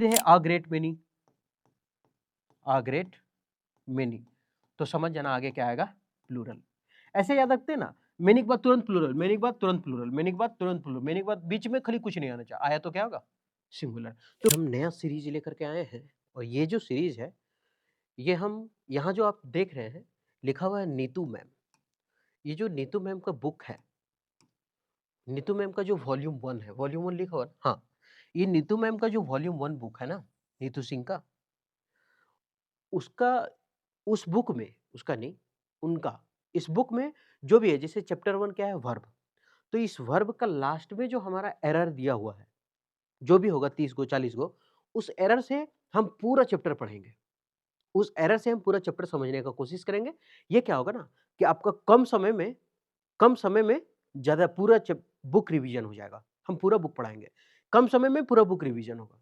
है आ great many, आ great many, तो समझ जाना आगे क्या आएगा, प्लूरल। ऐसे याद रखते हैं ना, मेनी के बाद तुरंत प्लूरल, मेनी के बाद तुरंत प्लूरल, मेनी के बाद तुरंत प्लूरल, मेनी के बाद बीच में खाली कुछ नहीं आना चाहिए, आया तो क्या होगा, सिंगुलर। तो हम नया सीरीज लेकर के आए हैं, और ये जो सीरीज है, ये हम यहाँ जो आप देख रहे हैं लिखा हुआ है नीतू मैम। ये जो नीतू मैम का बुक है, नीतू मैम का जो वॉल्यूम 1 है, वॉल्यूम 1 लिखा हुआ है, हाँ, ये नीतू मैम का जो वॉल्यूम 1 बुक है ना, नीतू सिंह का, उसका उस बुक में, उसका नहीं, उनका, इस बुक में जो भी है, जैसे चैप्टर 1 क्या है, वर्ब, तो इस वर्ब का लास्ट में जो हमारा एरर दिया हुआ है, जो भी होगा 30 गो 40 गो, उस एरर से हम पूरा चैप्टर पढ़ेंगे। उस एरर से हम पूरा चैप्टर समझने का कोशिश करेंगे। ये क्या होगा ना कि आपका कम समय में ज़्यादा पूरा बुक रिवीजन हो जाएगा। हम पूरा बुक पढ़ाएँगे। कम समय में पूरा बुक रिवीजन होगा।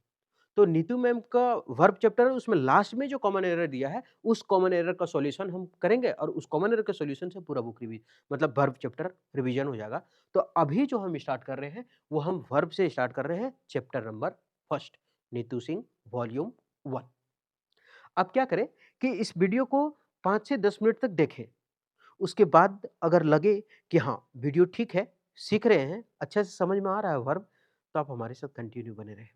तो नीतू मैम का वर्ब चैप्टर है, उसमें लास्ट में जो कॉमन एरर दिया है, उस कॉमन एरर का सॉल्यूशन हम करेंगे, और उस कॉमन एरर के सॉल्यूशन से पूरा बुक मतलब वर्ब चैप्टर रिवीजन हो जाएगा। तो अभी जो हम स्टार्ट कर रहे हैं, वो हम वर्ब से स्टार्ट कर रहे हैं, chapter number first, Neetu Singh volume 1। अब क्या करें कि इस वीडियो को 5 से 10 मिनट तक देखें। उसके बाद अगर लगे कि हाँ, वीडियो ठीक है, सीख रहे हैं, अच्छे से समझ में आ रहा है वर्ब, तो आप हमारे साथ कंटिन्यू बने रहें।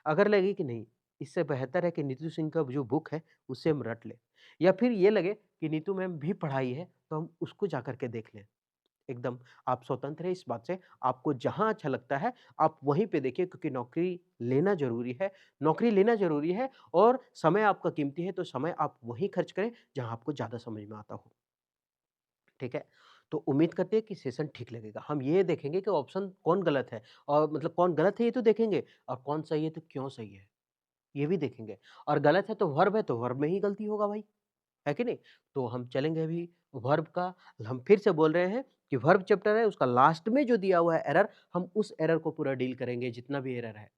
अगर लगे कि नहीं, इससे बेहतर है कि नीतू सिंह का जो बुक है, उससे हम रट लें, या फिर ये लगे कि नीतू मैम भी पढ़ाई है, तो हम उसको जाकर के देख लें। एकदम आप स्वतंत्र हैं इस बात से, आपको जहाँ अच्छा लगता है, आप वहीं पे देखिए, क्योंकि नौकरी लेना ज़रूरी है, नौकरी लेना ज़रूरी है, और समय आपका कीमती है, तो समय आप वहीं खर्च करें, जहाँ आपको ज़्यादा समझ में आता हो। ठीक है? तो उम्मीद करते हैं कि सेशन ठीक लगेगा। हम ये देखेंगे कि ऑप्शन कौन गलत है, और मतलब कौन गलत है ये तो देखेंगे, और कौन सही है तो क्यों सही है, ये भी देखेंगे। और गलत है तो वर्ब है, तो वर्ब में ही गलती होगा भाई, है कि नहीं? तो हम चलेंगे अभी वर्ब का, हम फिर से बोल रहे हैं कि वर्ब चैप्टर है, उसका लास्ट में जो दिया हुआ है एरर, हम उस एरर को पूरा डील करेंगे, जितना भी एरर है।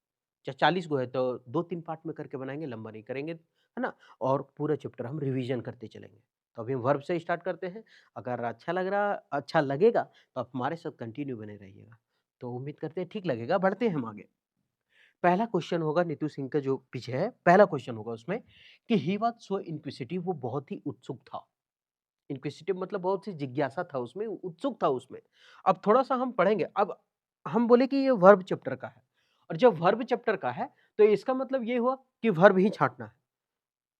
चाहे 40 गो है तो 2-3 पार्ट में करके बनाएँगे, लंबा नहीं करेंगे, है ना? और पूरा चैप्टर हम रिवीजन करते चलेंगे। तो अभी हम वर्ब से स्टार्ट करते हैं। अगर अच्छा लगेगा, तो आप हमारे साथ कंटिन्यू बने रहिएगा। तो उम्मीद करते हैं ठीक लगेगा, बढ़ते हैं हम आगे। पहला क्वेश्चन होगा नीतू सिंह का जो पीछे है, पहला क्वेश्चन होगा उसमें कि ही वाज़ सो इन्क्विसिटिव, वो बहुत ही उत्सुक था। इन्क्विसिटिव मतलब बहुत सी जिज्ञासा था उसमें, उत्सुक था उसमें। अब थोड़ा-सा हम पढ़ेंगे, अब हम बोले कि ये वर्ब चैप्टर का है, और जब वर्ब चैप्टर का है, तो इसका मतलब ये हुआ कि वर्ब ही छाँटना है।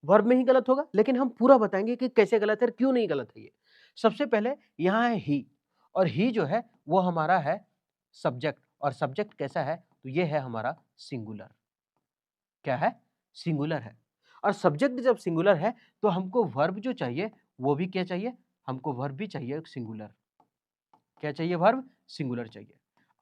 वर्ब में ही गलत होगा, लेकिन हम पूरा बताएँगे कि कैसे गलत है और क्यों नहीं गलत है ये। सबसे पहले यहाँ है ही, और ही जो है वो हमारा है सब्जेक्ट, और सब्जेक्ट कैसा है, तो ये है हमारा सिंगुलर। क्या है? सिंगुलर है। और सब्जेक्ट जब सिंगुलर है, तो हमको वर्ब जो चाहिए, वो भी क्या चाहिए? हमको वर्ब भी चाहिए सिंगुलर। क्या चाहिए? वर्ब सिंगुलर चाहिए।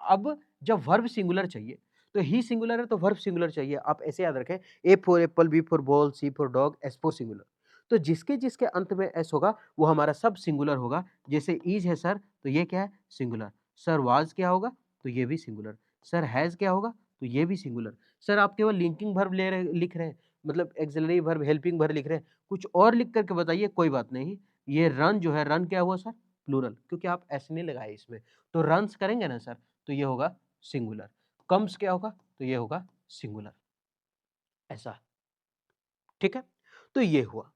अब जब वर्ब सिंगुलर चाहिए, तो ही सिंगुलर है तो वर्ब सिंगुलर चाहिए। आप ऐसे याद रखें, A for apple, B for ball, C for dog, S for singular. तो जिसके अंत में एस होगा, वो हमारा सब सिंगुलर होगा। जैसे इज़ है सर, तो ये क्या है? सिंगुलर। सर वाज़ क्या होगा? तो ये भी सिंगुलर। सर हैज़ क्या होगा? तो ये भी सिंगुलर। सर आप केवल लिंकिंग वर्ब लिख रहे हैं, मतलब ऑक्सिलरी वर्ब, हेल्पिंग वर्ब लिख रहे हैं, कुछ और लिख कर के बताइए, कोई बात नहीं। ये रन जो है, रन क्या हुआ सर? प्लूरल, क्योंकि आप एस नहीं लगाए इसमें। तो रन्स करेंगे ना सर, तो ये होगा सिंगुलर। कम्स क्या होगा? तो ये होगा सिंगुलर। ऐसा, ठीक है? तो ये हुआ।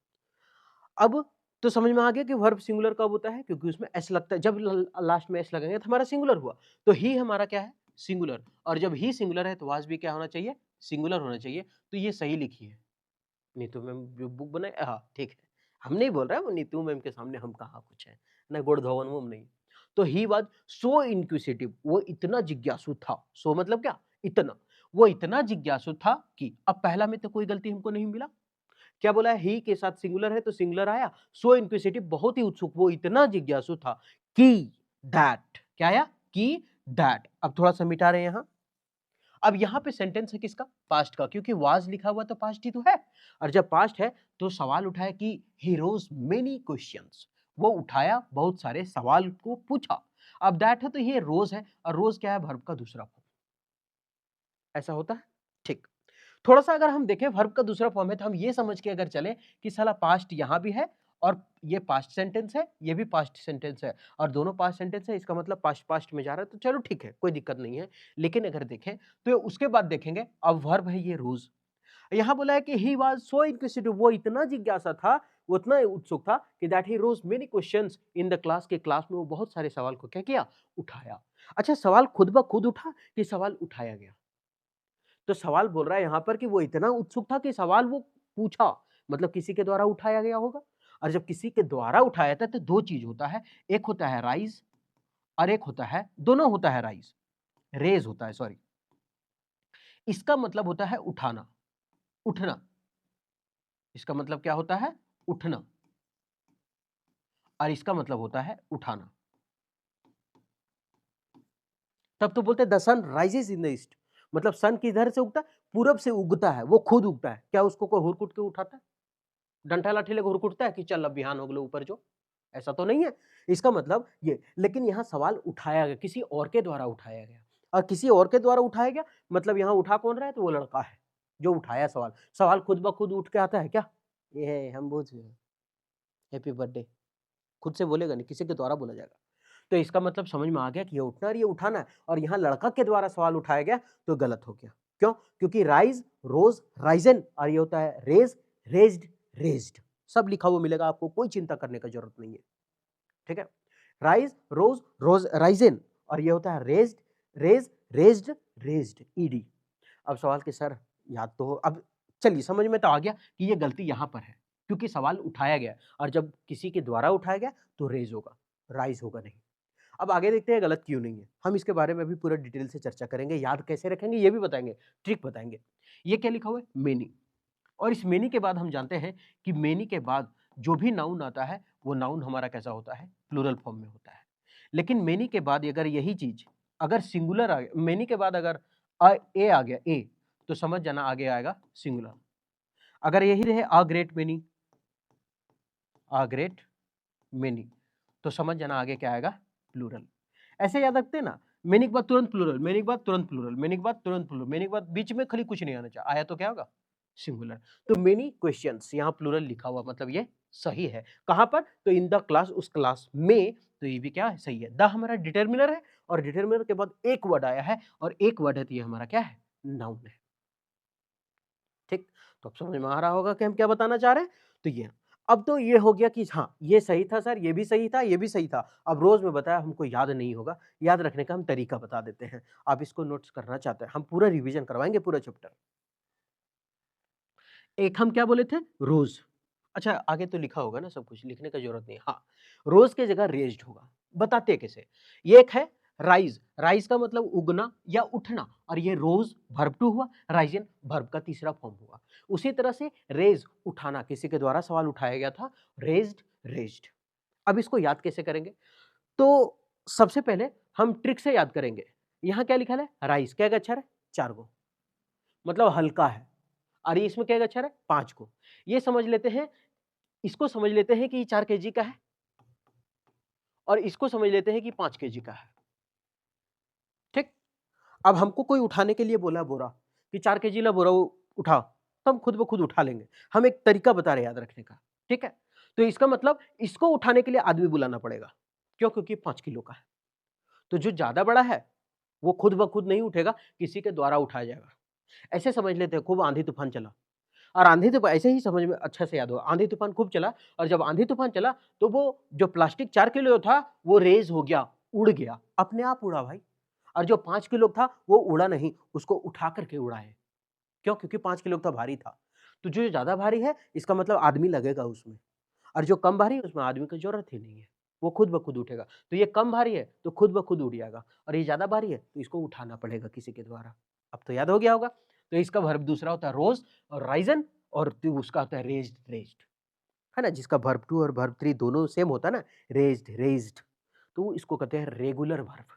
अब तो समझ में आ गया कि वर्ब सिंगुलर कब होता है, क्योंकि उसमें एस लगता है। जब लास्ट में एस लगेंगे तो हमारा सिंगुलर हुआ। तो ही हमारा क्या है? सिंगुलर। और जब ही सिंगुलर है, तो वाज भी क्या होना चाहिए? सिंगुलर होना चाहिए। तो ये सही लिखी है। नीतू मैम जो बुक बनाए, हाँ, ठीक है। हम नहीं बोल रहे हैं, वो नीतू मैम के सामने हम कहाँ कुछ है, ना गुण धोवन वो नहीं। तो ही वाज सो इंक्विसिटिव, वो इतना जिज्ञासु था। सो मतलब क्या? इतना। वो इतना जिज्ञासु था कि अब पहला में तो कोई गलती हमको नहीं मिला। क्या बोला है? ही के साथ सिंगुलर है तो सिंगुलर आया। सो इंक्विसिटिव, बहुत ही उत्सुक, वो इतना जिज्ञासु था कि दैट, क्या आया? कि दैट। अब थोड़ा-सा मिटा रहे हैं यहाँ। अब यहाँ पे सेंटेंस है किसका? पास्ट का, क्योंकि वाज लिखा हुआ तो पास्ट ही तो है। और जब पास्ट है, तो सवाल उठाया कि ही रोज मेनी क्वेश्चंस, वो उठाया, बहुत सारे सवाल को पूछा। अब दैट है तो ये रोज है, और रोज क्या है? वर्ब का दूसरा फॉर्म। ऐसा होता है? ठीक। थोड़ा-सा अगर हम देखें वर्ब का दूसरा फॉर्म है, तो हम ये समझ के अगर चलें कि साला पास्ट यहाँ भी है, और ये पास्ट सेंटेंस है, ये भी पास्ट सेंटेंस है, और दोनों पास्ट सेंटेंस है, इसका मतलब पास्ट पास्ट में जा रहा है, तो चलो ठीक है, कोई दिक्कत नहीं है। लेकिन अगर देखें, तो उसके बाद देखेंगे, अब वर्ब है ये रोज़। यहाँ बोला है कि ही वाज सो इंक्विजिटिव, वो इतना जिज्ञासा था, वो इतना उत्सुक था कि that he rose many questions in the class, के क्लास में वो बहुत सारे सवाल को क्या किया, उठाया। अच्छा, सवाल खुद ब खुद उठा कि सवाल उठाया गया? तो सवाल बोल रहा है यहाँ पर कि वो इतना उत्सुक था कि सवाल वो पूछा, मतलब किसी के द्वारा उठाया गया होगा। और जब किसी के द्वारा उठाया था तो दो चीज होता है, एक होता है राइज और एक होता है, दोनों होता है राइज, रेज होता है, सॉरी। इसका मतलब होता है उठाना, उठना। इसका मतलब क्या होता है, उठना। और इसका मतलब होता है उठाना। तब तो बोलते हैं the sun rises in the east, मतलब सन किधर से उगता है, पूरब से उगता है, वो खुद उगता है। क्या उसको कोई हुरकुट के उठाता है, डंठा लाठी लेकर हुरकुटता है कि चल अब बिहान हो गए ऊपर जो? ऐसा तो नहीं है। इसका मतलब ये, लेकिन यहाँ सवाल उठाया गया, किसी और के द्वारा उठाया गया। और किसी और के द्वारा उठाया गया मतलब यहाँ उठा कौन रहा है, तो वो लड़का है जो उठाया सवाल। सवाल खुद ब खुद उठ के आता है क्या? ये है हम बोझ, हैप्पी बर्थडे, खुद से बोलेगा नहीं, किसी के द्वारा बोला जाएगा। तो इसका मतलब समझ में आ गया कि ये उठना और ये उठाना है, और यहाँ लड़का के द्वारा सवाल उठाया गया तो गलत हो गया। क्यों? क्योंकि राइज, रोज, राइजन, और ये होता है रेज, रेज्ड, रेज्ड, सब लिखा हुआ मिलेगा आपको, कोई चिंता करने का जरूरत नहीं है। ठीक है, राइज, रोज, रोज, राइजन, और ये होता है raised, raise, raised, raised, ED. अब सवाल के सर याद तो हो, अब चलिए समझ में तो आ गया कि ये गलती यहाँ पर है, क्योंकि सवाल उठाया गया, और जब किसी के द्वारा उठाया गया तो रेज होगा, राइज होगा नहीं। अब आगे देखते हैं गलत क्यों नहीं है, हम इसके बारे में भी पूरा डिटेल से चर्चा करेंगे, याद कैसे रखेंगे ये भी बताएंगे, ट्रिक बताएंगे। ये क्या लिखा हुआ है, मेनी, और इस मेनी के बाद हम जानते हैं कि मेनी के बाद जो भी नाउन आता है वो नाउन हमारा कैसा होता है, प्लूरल फॉर्म में होता है। लेकिन मेनी के बाद अगर यही चीज अगर सिंगुलर आ गया, मेनी के बाद अगर ए आ गया, ए, तो समझ जाना आगे आएगा सिंगुलर। अगर यही रहे आ ग्रेट मेनी, आ ग्रेट मेनी, तो समझ जाना आगे क्या आएगा, प्लूरल। ऐसे याद रखते हैं ना, मेनी के बाद तुरंत प्लूरल, मेनी के बाद तुरंत प्लूरल, मेनी के बाद तुरंत प्लूरल, मेनी के बाद बीच में खाली कुछ नहीं आना चाहिए, आया तो क्या होगा, सिंगुलर। तो मेनी क्वेश्चंस, यहाँ प्लूरल लिखा हुआ मतलब ये सही है। कहां पर, तो इन द क्लास, उस क्लास में, तो ये भी क्या है, सही है। द हमारा डिटर्मिनर है, और डिटर्मिनर के बाद एक वर्ड आया है, और एक वर्ड है तो ये हमारा क्या है, नाउन है। ठीक, तो अब समझ में आ रहा होगा कि हम क्या बताना चाह रहे हैं। तो ये, अब तो ये हो गया कि हाँ ये सही था सर, ये भी सही था, ये भी सही था। अब रोज में बताया हमको याद नहीं होगा, याद रखने का हम तरीका बता देते हैं। आप इसको नोट्स करना चाहते हैं, हम पूरा रिवीजन करवाएंगे पूरा चैप्टर। एक हम क्या बोले थे, रोज। अच्छा, आगे तो लिखा होगा ना सब कुछ, लिखने का जरूरत नहीं। हाँ, रोज के जगह रेज्ड होगा, बताते हैं कैसे। ये एक है राइज, राइज का मतलब उगना या उठना, और ये रोज वर्ब टू हुआ, राइजन वर्ब का तीसरा फॉर्म हुआ। उसी तरह से रेज, उठाना, किसी के द्वारा सवाल उठाया गया था, रेज्ड, रेज्ड। अब इसको याद कैसे करेंगे, तो सबसे पहले हम ट्रिक से याद करेंगे। यहाँ क्या लिखा है, राइज क्या अक्षर है, 4 गो, मतलब हल्का है। और ये इसमें क्या अक्षर है, 5 को। ये समझ लेते हैं, इसको समझ लेते हैं कि ये 4 kg का है, और इसको समझ लेते हैं कि 5 kg का है। ठीक, अब हमको कोई उठाने के लिए बोला बोरा, कि 4 kg ला बोरा उठा, तो हम खुद ब खुद उठा लेंगे। हम एक तरीका बता रहे हैं याद रखने का। ठीक है, तो इसका मतलब इसको उठाने के लिए आदमी बुलाना पड़ेगा। क्यों? क्योंकि 5 किलो का है। तो जो ज्यादा बड़ा है वो खुद ब खुद नहीं उठेगा, किसी के द्वारा उठाया जाएगा। ऐसे समझ लेते हैं, खूब आंधी तूफान चला, और आंधी तूफान ऐसे ही समझ में अच्छा से याद हो, आंधी तूफान खूब चला, और जब आंधी तूफान चला तो वो जो प्लास्टिक 4 किलो था वो रेज हो गया, उड़ गया, अपने आप उड़ा भाई। और जो 5 किलो था वो उड़ा नहीं, उसको उठा करके उड़ा है। क्यों? क्योंकि 5 किलो था, भारी था। तो जो ज्यादा भारी है इसका मतलब आदमी लगेगा उसमें, और जो कम भारी है उसमें आदमी की जरूरत ही नहीं है, वो खुद ब खुद उठेगा। तो ये कम भारी है तो खुद ब खुद उड़ जाएगा, और ये ज्यादा भारी है तो इसको उठाना पड़ेगा किसी के द्वारा। अब तो याद हो गया होगा। तो इसका वर्ब दूसरा होता है रोज और राइजन, और उसका होता है रेज्ड, रेज्ड, है ना, जिसका वर्ब 2 और वर्ब 3 दोनों सेम होता है ना, रेज्ड, रेज्ड, तो इसको कहते हैं रेगुलर वर्ब।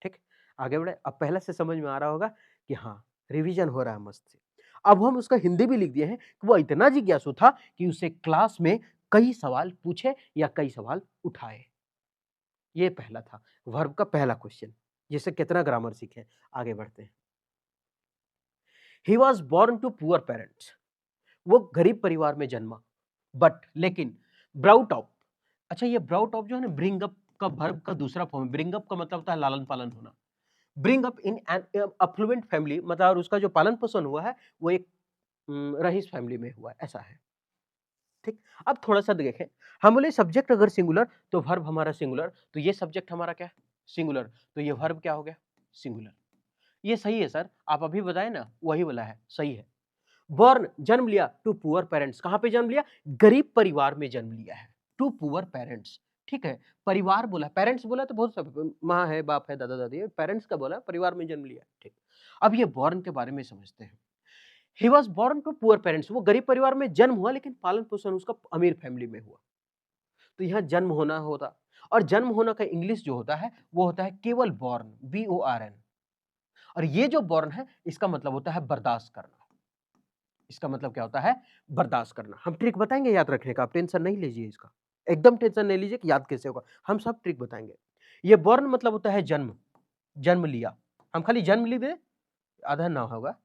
ठीक, आगे बढ़े। अब पहले से समझ में आ रहा होगा कि हाँ रिवीजन हो रहा है मस्त से। अब हम उसका हिंदी भी लिख दिए हैं कि वो इतना जिज्ञासु था कि उसे क्लास में कई सवाल पूछे या कई सवाल उठाए। ये पहला था, वर्ब का पहला क्वेश्चन, जिससे कितना ग्रामर सीखे। आगे बढ़ते हैं। He was born to poor parents, वो गरीब परिवार में जन्मा, बट लेकिन ब्राउट ऑफ, अच्छा ये ब्राउट ऑफ जो है ना, ब्रिंग अप का वर्ब का दूसरा फॉर्म है। ब्रिंग अप का मतलब होता है लालन पालन होना। Bring up in an affluent family, मतलब उसका जो पालन पोषण हुआ है वो एक रईस फैमिली में हुआ है, ऐसा है। ठीक? अब थोड़ा-सा देखें, हम बोले सब्जेक्ट अगर सिंगुलर तो वर्ब हमारा सिंगुलर, तो ये सब्जेक्ट हमारा क्या है? सिंगुलर, तो ये वर्ब क्या हो गया? सिंगुलर। ये सही है सर, आप अभी बताए ना, वही वाला है, सही है। बॉर्न जन्म लिया टू पुअर पेरेंट्स, कहाँ पे जन्म लिया? गरीब परिवार में जन्म लिया है, टू पुअर पेरेंट्स, ठीक है? परिवार बोला, पेरेंट्स बोला तो बहुत सब माँ है, बाप है, दादा-दादी है, पेरेंट्स का बोला, परिवार में जन्म लिया, ठीक। अब ये बॉर्न के बारे में समझते हैं। He was born to poor parents, वो गरीब परिवार में जन्म हुआ लेकिन पालन-पोषण उसका अमीर फैमिली में हुआ। तो यहाँ जन्म होना होता और जन्म होना का इंग्लिश जो होता है, वो होता है केवल बॉर्न, B-O-R-N, और ये जो बॉर्न है, इसका मतलब होता है बर्दाश्त करना। इसका मतलब क्या होता है? बर्दाश्त करना। हम ट्रिक बताएँगे याद रखने का, आप टेंशन नहीं लीजिए इसका। एकदम टेंशन नहीं लीजिए कि याद कैसे होगा, हम सब ट्रिक बताएँगे। ये बॉर्न मतलब होता है जन्म, जन्म लिया। हम खाली जन्म लिख दें, आधा ना होगा।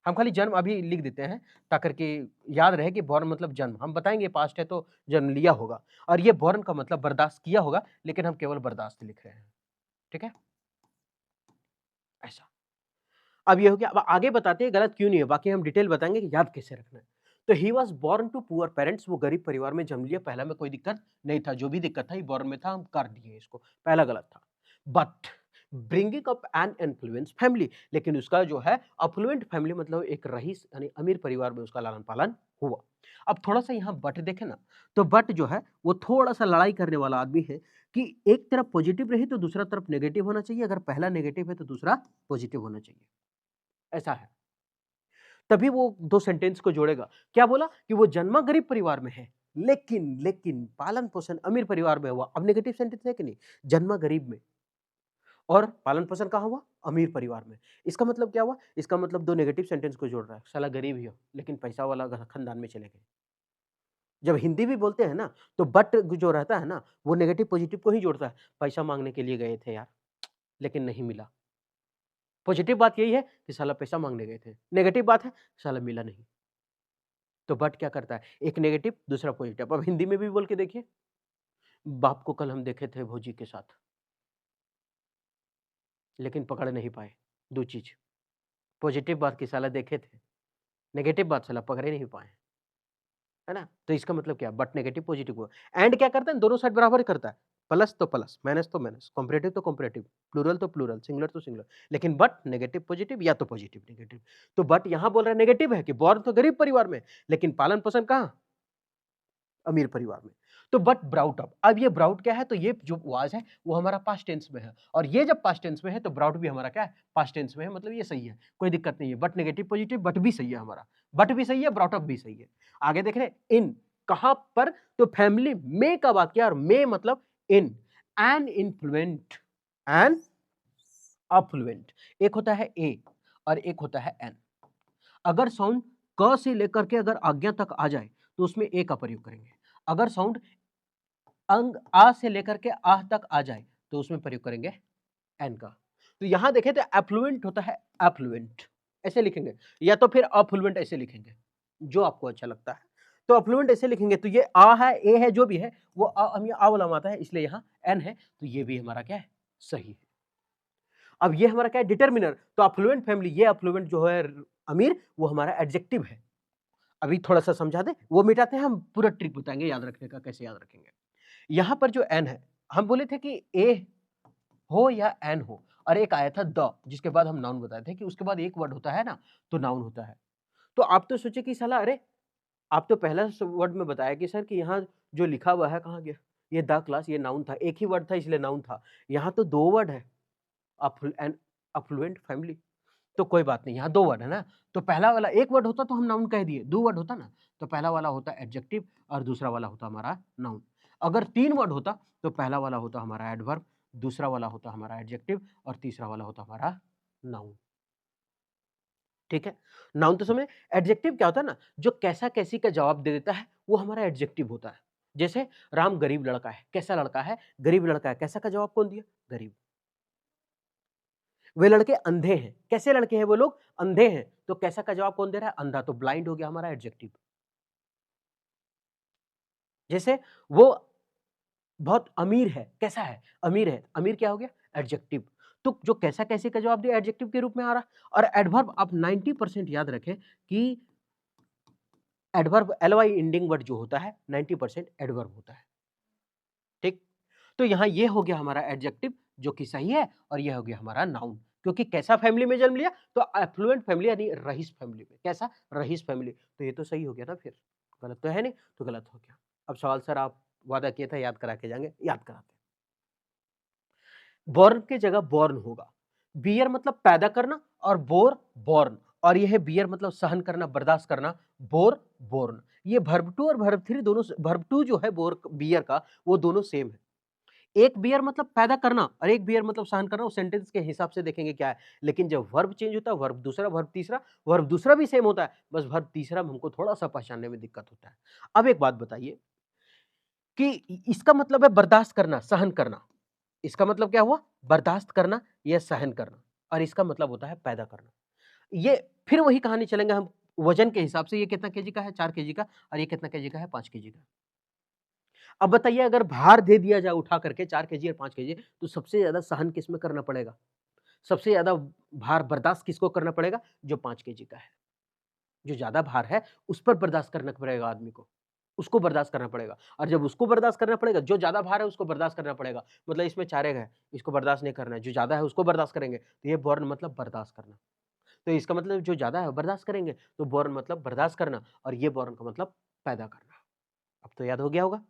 हम खाली जन्म अभी लिख देते हैं ताकर के याद रहे कि बॉर्न मतलब जन्म। हम बताएँगे पास्ट है तो जन्म लिया होगा और ये बॉर्न का मतलब बर्दाश्त किया होगा, लेकिन हम केवल बर्दाश्त लिख रहे हैं। ठीक है? ऐसा। अब ये हो गया, अब आगे बताते हैं गलत क्यों नहीं है, बाकी हम डिटेल बताएँगे कि याद कैसे रखना है। तो he was born to poor parents, वो गरीब परिवार में जन्म लिया, पहला में कोई दिक्कत नहीं था, जो भी दिक्कत था ये बॉर्न में था, हम कर दिए इसको, पहला गलत था। But bringing up an influence family, लेकिन उसका जो है अफ्लुएंट फैमिली मतलब एक रईस यानी अमीर परिवार में उसका लालन-पालन हुआ। अब थोड़ा-सा यहाँ बट देखें ना, तो बट जो है वो थोड़ा-सा लड़ाई करने वाला आदमी है कि एक तरफ पॉजिटिव रही तो दूसरा तरफ नेगेटिव होना चाहिए, अगर पहला नेगेटिव है तो दूसरा पॉजिटिव होना चाहिए। ऐसा है। तभी वो 2 सेंटेंस को जोड़ेगा। क्या बोला? कि वो जन्मा गरीब परिवार में है, लेकिन पालन-पोषण अमीर परिवार में हुआ। अब नेगेटिव सेंटेंस है कि नहीं? जन्मा गरीब में और पालन-पोषण कहाँ हुआ? अमीर परिवार में। इसका मतलब क्या हुआ? इसका मतलब 2 नेगेटिव सेंटेंस को जोड़ रहा है। साला गरीब ही हो, लेकिन पैसा वाला घ खानदान में चले गए। जब हिंदी भी बोलते हैं ना, तो बट जो रहता है ना, वो नेगेटिव पॉजिटिव को ही जोड़ता है। पैसा माँगने के लिए गए थे यार, लेकिन नहीं मिला। पॉजिटिव बात यही है कि साला पैसा माँगने गए थे। नेगेटिव बात है, साला मिला नहीं। तो बट क्या करता है? एक नेगेटिव, दूसरा पॉजिटिव। अब हिंदी में भी बोल के देखिए, बाप को कल हम देखे थे भौजी के साथ, लेकिन पकड़ नहीं पाए। 2 चीज़, पॉजिटिव बात कि साला देखे थे, नेगेटिव बात साला पकड़े नहीं पाए, है ना? तो इसका मतलब क्या? बट नेगेटिव, पॉजिटिव हुआ। एंड क्या करता है? दोनों साइड बराबर करता है। प्लस तो प्लस, माइनस तो माइनस, कंपैरेटिव तो कंपैरेटिव, प्लूरल तो प्लूरल, सिंगुलर तो सिंगुलर। लेकिन बट नेगेटिव पॉजिटिव या तो पॉजिटिव नेगेटिव। तो बट यहाँ बोल रहा है नेगेटिव है कि बॉर्न तो गरीब परिवार में, लेकिन पालन-पोषण कहाँ? अमीर परिवार में। तो बट ब्राउट अप, अब ये ब्राउट क्या है? तो ये जो वाज़ है वो हमारा पास्ट टेंस में है और ये जब पास्ट टेंस में है तो ब्राउट भी हमारा क्या है? पास्ट टेंस में है, मतलब ये सही है, कोई दिक्कत नहीं है। बट नेगेटिव पॉजिटिव बट भी सही है हमारा, बट भी सही है, ब्राउट अप भी सही है। आगे देख रहे हैं इन, कहाँ पर? तो फैमिली में का बात किया और में मतलब इन, एन इन्फ्लुएंट, एन अफ्लुएंट। एक होता है ए और एक होता है एन। अगर साउंड क से लेकर के अगर आज्ञा तक आ जाए तो उसमें ए का प्रयोग करेंगे। अगर साउंड अंग आ से लेकर के आह तक आ जाए तो उसमें प्रयोग करेंगे एन का। तो यहां देखें तो एफ्लुएंट होता है, एफ्लुएंट ऐसे लिखेंगे या तो फिर अफ्लुएंट ऐसे लिखेंगे, जो आपको अच्छा लगता है। तो अफ्लुएंट ऐसे लिखेंगे तो ये आ है, ए है, जो भी है वो हम ये आ वाला माता है, इसलिए यहाँ एन है, तो ये भी हमारा क्या है? सही है। अब ये हमारा क्या है? डिटर्मिनर। तो अफ्लुएंट फैमिली, ये अफ्लुएंट जो है अमीर, वो हमारा एडजेक्टिव है। अभी थोड़ा-सा समझा दें, वो मिटाते हैं, हम पूरा ट्रिक बताएँगे याद रखने का, कैसे याद रखेंगे। यहाँ पर जो एन है, हम बोले थे कि ए हो या एन हो और एक आया था द, जिसके बाद हम नाउन बताए थे कि उसके बाद एक वर्ड होता है ना, तो नाउन होता है। तो आप तो सोचे कि साला अरे! आप तो पहला वर्ड में बताया कि सर कि यहाँ जो लिखा हुआ है कहाँ गया? ये द क्लास, ये नाउन था, एक ही वर्ड था इसलिए नाउन था। यहाँ तो 2 वर्ड है, अफ्लुएंट फैमिली। तो कोई बात नहीं, यहाँ 2 वर्ड है ना, तो पहला वाला 1 वर्ड होता तो हम नाउन कह दिए, 2 वर्ड होता ना, तो पहला वाला होता एडजेक्टिव और दूसरा वाला होता हमारा नाउन। अगर 3 वर्ड होता तो पहला वाला होता हमारा एडवर्ब, दूसरा वाला होता हमारा एडजेक्टिव और तीसरा वाला होता हमारा नाउन। ठीक है? नाउन तो समझे, एडजेक्टिव क्या होता है ना, जो कैसा-कैसी का जवाब दे देता है, वो हमारा एडजेक्टिव होता है। जैसे राम गरीब लड़का है, कैसा लड़का है? गरीब लड़का है, कैसा का जवाब कौन दिया? गरीब। वे लड़के अंधे हैं, कैसे लड़के हैं वो लोग? अंधे हैं, तो कैसा का जवाब कौन दे रहा है? अंधा, तो ब्लाइंड हो गया हमारा एडजेक्टिव। जैसे वो बहुत अमीर है, कैसा है? अमीर है, अमीर क्या हो गया? एडजेक्टिव। तो जो कैसा कैसे का जवाब दिया एडजेक्टिव के रूप में आ रहा है। और एडवर्ब आप 90% याद रखें कि एडवर्ब एलवाई एंडिंग वर्ड जो होता है 90% एडवर्ब होता है। ठीक, तो यहां ये हो गया हमारा एडजेक्टिव जो कि सही है, और ये हो गया हमारा नाउन, क्योंकि कैसा फैमिली में जन्म लिया, तो एफ्लुएंट फैमिली यानी रईस फैमिली में। कैसा? Rice family. तो ये तो सही हो गया ना, फिर गलत तो है नहीं, तो गलत हो गया। अब सवाल सर आप वादा किए थे याद करा के जाएंगे, याद कराते। बॉर्न की जगह बॉर्न होगा। बियर मतलब पैदा करना, और बोर बॉर्न, और यह है बियर मतलब सहन करना, बर्दाश्त करना, बोर बोर्न। ये वर्ब टू और वर्ब थ्री दोनों, वर्ब टू जो है बोर बियर का, वो दोनों सेम है। एक बियर मतलब पैदा करना और एक बियर मतलब सहन करना, उस सेंटेंस के हिसाब से देखेंगे क्या है। लेकिन जब वर्ब चेंज होता है, वर्ब दूसरा वर्ब तीसरा, वर्ब दूसरा भी सेम होता है, बस वर्ब तीसरा में हमको थोड़ा सा पहचानने में दिक्कत होता है। अब एक बात बताइए कि इसका मतलब है बर्दाश्त करना, सहन करना। इसका मतलब क्या हुआ? बर्दाश्त करना या सहन करना, और इसका मतलब होता है पैदा करना। ये फिर वही कहानी चलेंगे हम वजन के हिसाब से, ये कितना केजी का है? 4 केजी का, और ये कितना केजी का है? 5 केजी का। अब बताइए अगर भार दे दिया जाए उठा करके 4 केजी और 5 केजी, तो सबसे ज्यादा सहन किसमें करना पड़ेगा? सबसे ज्यादा भार बर्दाश्त किसको करना पड़ेगा? जो 5 केजी का है। जो ज्यादा भार है उस पर बर्दाश्त करना पड़ेगा आदमी को, उसको बर्दाश्त करना पड़ेगा। और जब उसको बर्दाश्त करना पड़ेगा, जो ज्यादा भार है उसको बर्दाश्त करना पड़ेगा। मतलब इसमें 4 एग है, इसको बर्दाश्त नहीं करना है, जो ज्यादा है उसको बर्दाश्त करेंगे। तो ये बॉर्न मतलब बर्दाश्त करना। तो इसका मतलब जो ज्यादा है बर्दाश्त करेंगे, तो बॉर्न मतलब बर्दाश्त करना, और ये बॉर्न का मतलब पैदा करना। अब तो याद हो गया होगा।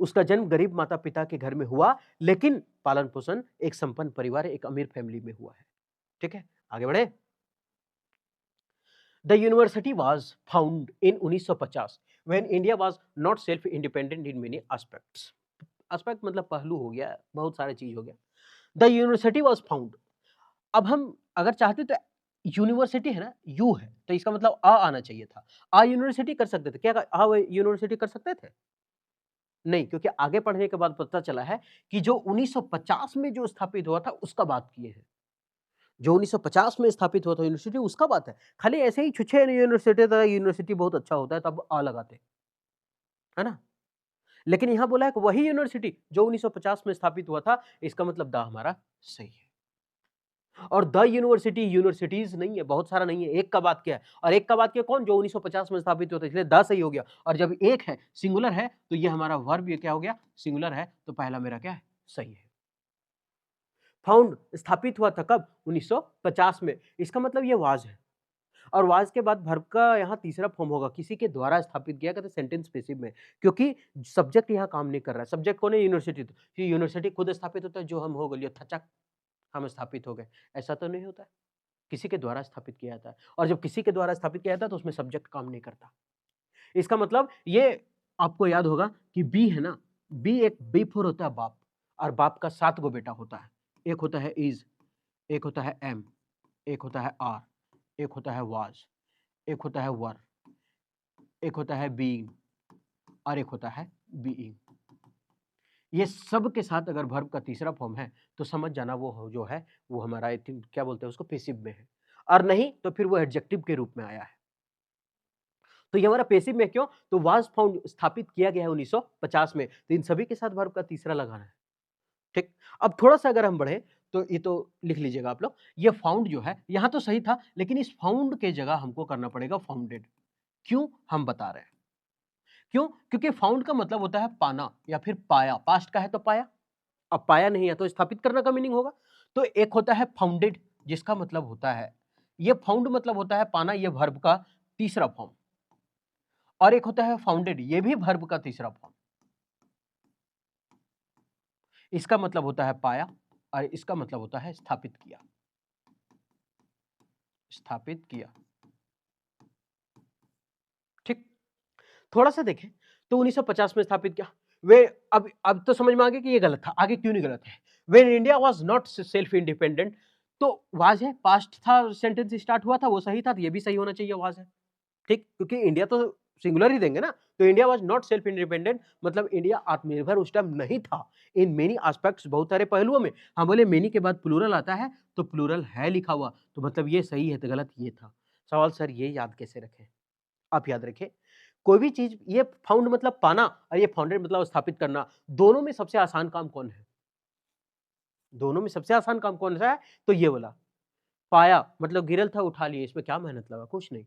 उसका जन्म गरीब माता पिता के घर में हुआ, लेकिन पालन पोषण एक संपन्न परिवार, एक अमीर फैमिली में हुआ है। ठीक है, आगे बढ़े। The university was found in 1950 when India was not self independent in many aspects. Aspect मतलब पहलू हो गया, बहुत सारे चीज हो गया। The university was found. अब हम अगर चाहते तो यूनिवर्सिटी है ना, यू है, तो इसका मतलब आ आना चाहिए था। आ यूनिवर्सिटी कर सकते थे क्या? आ यूनिवर्सिटी कर सकते थे? नहीं, क्योंकि आगे पढ़ने के बाद पता चला है कि जो 1950 में जो स्थापित हुआ था उसका बात किए हैं। जो 1950 में स्थापित हुआ था यूनिवर्सिटी, उसका बात है। खाली ऐसे ही छुछे यूनिवर्सिटी था, यूनिवर्सिटी बहुत अच्छा होता है तब आ लगाते, है ना? लेकिन यहां बोला है कि वही यूनिवर्सिटी जो 1950 में स्थापित हुआ था, इसका मतलब द हमारा सही है। और द यूनिवर्सिटी यूनिवर्सिटीज नहीं है, बहुत सारा नहीं है, एक का बात क्या है, और एक का बात क्या कौन? जो 1950 में स्थापित हुआ था, इसलिए द सही हो गया। और जब एक है, सिंगुलर है, तो ये हमारा वर्ब ये क्या हो गया? सिंगुलर है, तो पहला मेरा क्या है? सही है। फाउंड स्थापित हुआ था कब? 1950 में। इसका मतलब ये वाज है, और वाज के बाद वर्ब का यहाँ तीसरा फॉर्म होगा, किसी के द्वारा स्थापित किया गया, तो सेंटेंस पेसिव में, क्योंकि सब्जेक्ट यहाँ काम नहीं कर रहा है। सब्जेक्ट कौन है? यूनिवर्सिटी। तो ये यूनिवर्सिटी खुद स्थापित होता है, जो हम हो गए थचक, हम स्थापित हो गए, ऐसा तो नहीं होता है। किसी के द्वारा स्थापित किया जाता है, और जब किसी के द्वारा स्थापित किया जाता है तो उसमें सब्जेक्ट काम नहीं करता। इसका मतलब ये आपको याद होगा कि बी है ना, बी एक बी फोर होता है बाप, और बाप का 7 गो बेटा होता है। एक होता है इज, एक होता है एम, एक होता है आर, एक होता है वाज, एक होता है वर, एक होता है बीइंग, और एक होता है बीइंग। ये सब के साथ अगर वर्ब का तीसरा फॉर्म है, तो समझ जाना वो जो है वो हमारा आई थिंक क्या बोलते हैं उसको, पैसिव में है, और नहीं तो फिर वो एडजेक्टिव के रूप में आया है। तो ये हमारा पैसिव में क्यों? तो वाज फाउंड स्थापित किया गया है 1950 में, तो इन सभी के साथ वर्ब का तीसरा लगाना है। ठीक, अब थोड़ा सा अगर हम बढ़े, तो ये तो लिख लीजिएगा आप लोग, ये फाउंड जो है यहां तो सही था, लेकिन इस फाउंड के जगह हमको करना पड़ेगा फाउंडेड। क्यों? हम बता रहे हैं क्यों। क्योंकि फाउंड का मतलब होता है पाना या फिर पाया, पास्ट का है तो पाया, अब पाया नहीं है तो स्थापित करने का मीनिंग होगा। तो एक होता है फाउंडेड, जिसका मतलब होता है, ये फाउंड मतलब होता है पाना, ये वर्ब का तीसरा फॉर्म, और एक होता है फाउंडेड, ये भी वर्ब का तीसरा फॉर्म। इसका मतलब होता है पाया, और इसका मतलब होता है स्थापित किया, स्थापित किया। ठीक, थोड़ा सा देखें, तो 1950 में स्थापित किया। वे अब तो समझ में आ गया कि ये गलत था, आगे क्यों नहीं गलत है। When India was not self independent, तो वाज है, पास्ट था, सेंटेंस स्टार्ट हुआ था, वो सही था, तो ये भी सही होना चाहिए, वाज है। ठीक, क्योंकि इंडिया तो सिंगुलर ही देंगे ना, तो India was not self independent मतलब इंडिया आत्मनिर्भर उस टाइम नहीं था, इन मेनी एस्पेक्ट्स, बहुत सारे पहलुओं में। हम बोले मेनी के बाद प्लूरल आता है, तो प्लूरल है लिखा हुआ, तो मतलब ये सही है, तो गलत ये था। सवाल सर ये याद कैसे रखें? आप याद रखें, कोई भी चीज, ये फाउंड मतलब पाना और ये फाउंडेड मतलब स्थापित करना, दोनों में सबसे आसान काम कौन है? दोनों में सबसे आसान काम कौन सा है? तो ये वाला। पाया मतलब गिरल था उठा लिए, इसमें क्या मेहनत लगा? कुछ नहीं,